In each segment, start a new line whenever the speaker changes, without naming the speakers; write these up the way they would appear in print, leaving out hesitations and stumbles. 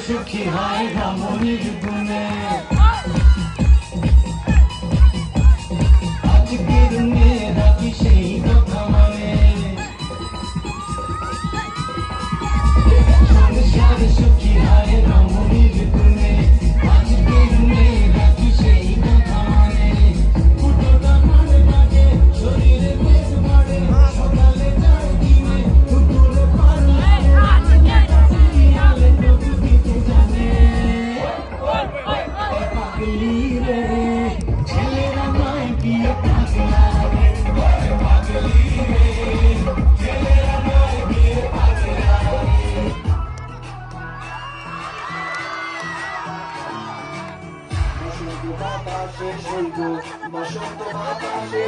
সুখী হয় রমণীর গুণে। আজকের মেয়েরা কি সেই কথা মানে? সংসার সুখী হয় রমণীর গুণে। আজকের মেয়েরা কি সেই কথা মানে? ফুটোটা মানে বাজে, শরীরে বেশ বাড়ে, সকালে যায় দিনে, দুপুরে পার লাগে, আলে তবু দিতে জানে। পাগলি রে, ছেলেরা নয় বিয়ে পাগলা রে। পাগলি রে, ছেলেরা নয় বিয়ে পাগলা রে। বসন্ত বাতাসে সইব, বসন্ত বাতাসে,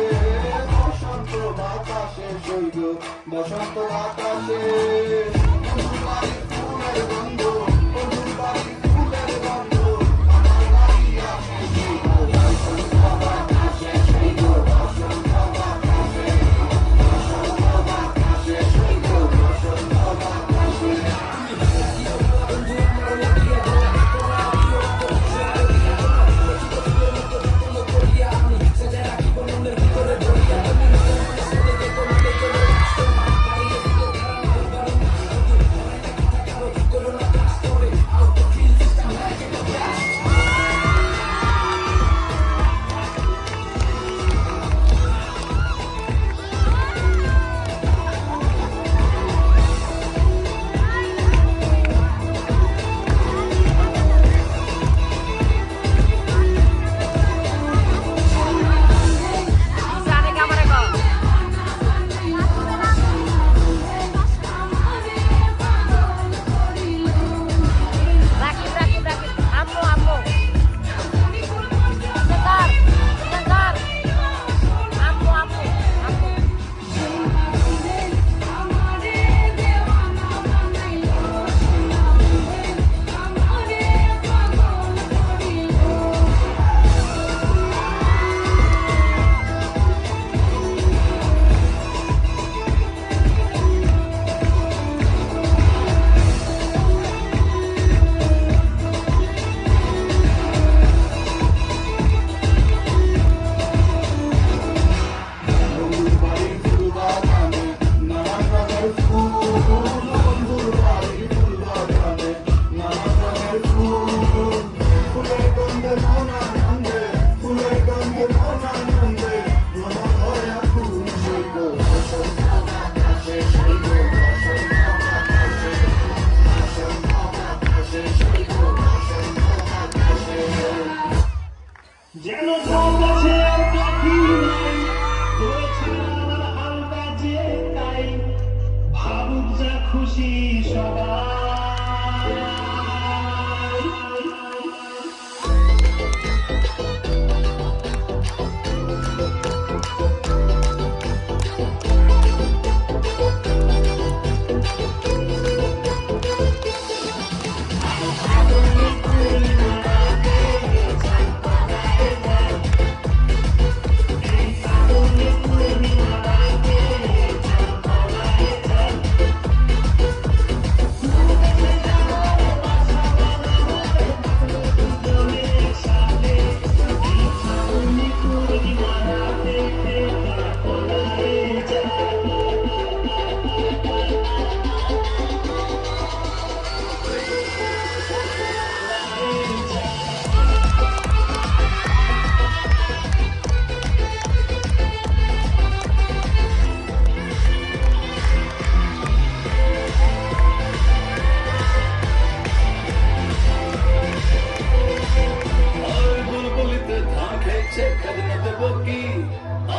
বসন্ত বাতাসে সইব, বসন্ত বাতাসে। বন্ধুর বাড়ির ফুলের গন্ধ, বন্ধুর বাড়ির ফুলের গন্ধ, আমার বাড়ি আসে সইব, বসন্ত বাতাসে সইব, বসন্ত বাতাসে, বসন্ত বাতাসে সইব, বসন্ত বাতাসে। যেন কাছে পাখি নাই, তোর ছাড়া আমার হাল বাজে তাই, ভাবুক যা খুশি সবাই।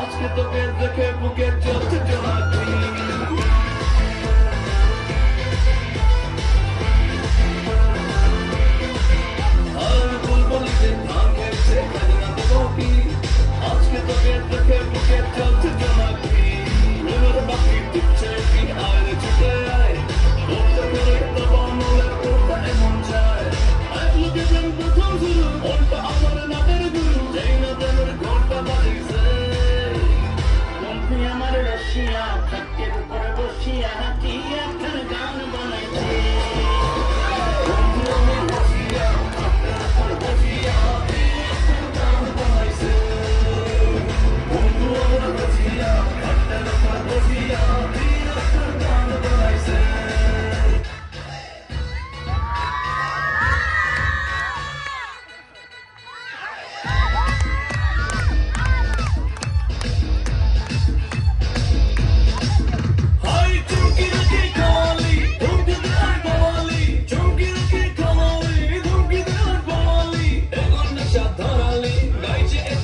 আজকে তোকে দেখে বুকে চলছে জোনাকি। আর বুলবুলিতে ধান খেয়েছে খাজনা দেবো কি? আজকে তোকে দেখে বুকে চলছে জোনাকি। রোদের বাকি দিচ্ছে কি? আয় ছুটে আয়, উঠতে করে তবু মনে করতে এমন চায়। এক লোকে যেন প্রথম শুরু, ওটা আমার নামের গুরু, যেই না দেবের ঘন্টা বাজিছে। আমার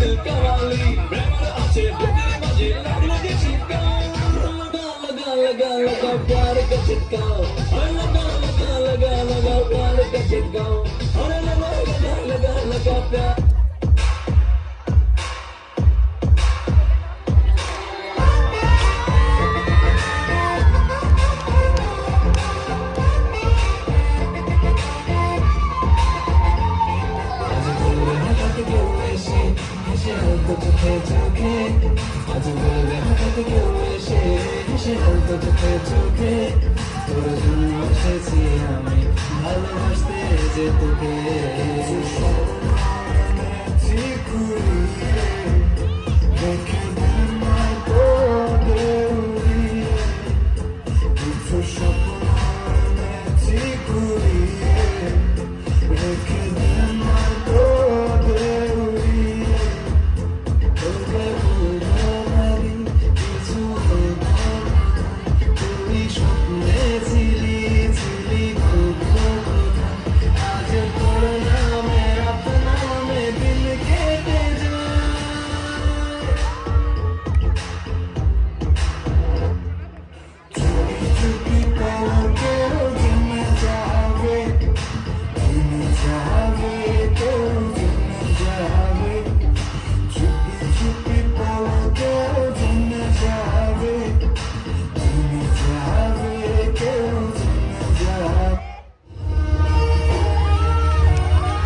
দিল কাওয়ালি প্রেমের আছে বুকের মাঝে লাগলো যে ছিটকা লাগা লাগা লাগা লাগা प्यार का छिटका लगा लगा लगा लगा प्यार का छिटका अरे लगा लगा लगा लगा प्यार চোখে চোখে আজ বলবে হাতে কেউ এসে হেসে বলতো চোখে চোখে তোর জন্য এসেছি আমি ভালোবাসতে যে তোকে